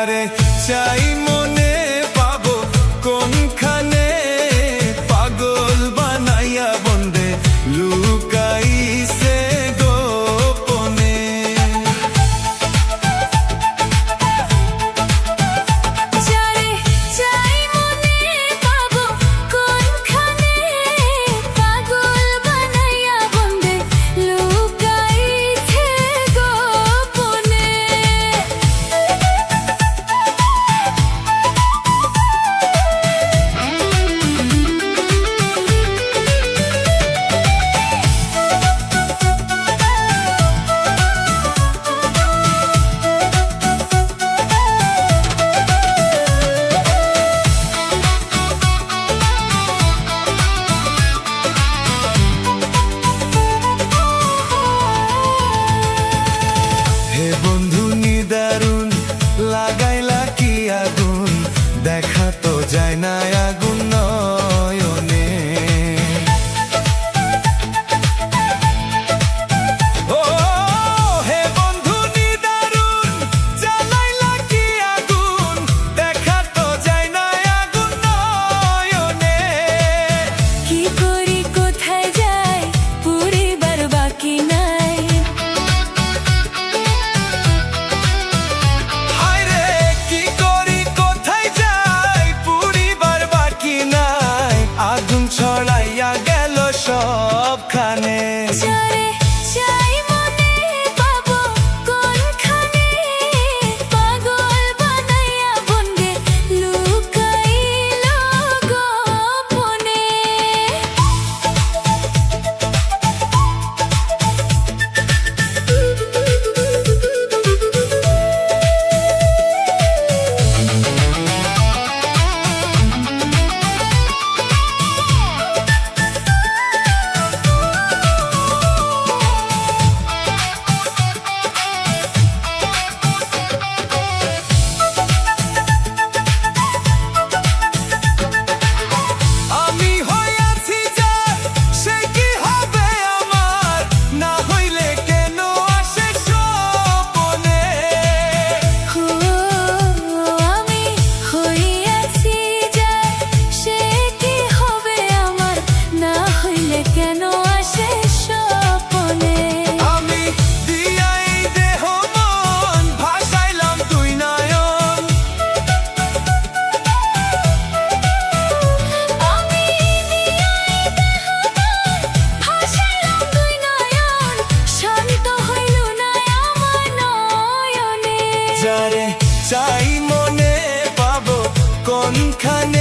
যারে চাই মনে পাবো কোনখানে, পাগল বানাইয়া বন্দে লুকাইছে গোপনে। যারে চাই মনে পাবো কোনখানে, পাগল বানাইয়া বন্দে লুকাইছে গোপনে। হে বন্ধু নিদারুণ লাগাইলা কি আগুন, দেখা তো যায় না আগুন নয়নে। ও হে বন্ধু নিদারুণ জ্বালাইলা কি আগুন, দেখা তো যায় না আগুন নয়নে। কি করি কোথায় যাই পুরিবার বাকি নাই, হায়রে কি করি কোথায় যাই পুরিবার বাকি নাই, আগুন ছড়াইয়া গেল সবখানে। যারে চাই মনে পাবো কোনখানে, পাগল বানাইয়া বন্দে লুকাইল গোপনে। আমি হইয়াছি যার, সে কি হবে আমার, না হইলে কেন আসে স্বপনে। ও আমি হইয়াছি যার, সে কি হবে আমার, না হইলে কেন আসে স্বপনে। আমি দিয়াই দেহ মন ভাসাইলাম তুই নয়ন, আমি দিয়াই দেহ মন ভাসাইলাম দুই নয়ন, শান্ত হইল না আমার নয়নে। যারে চাই মনে পাবো কোনখানে,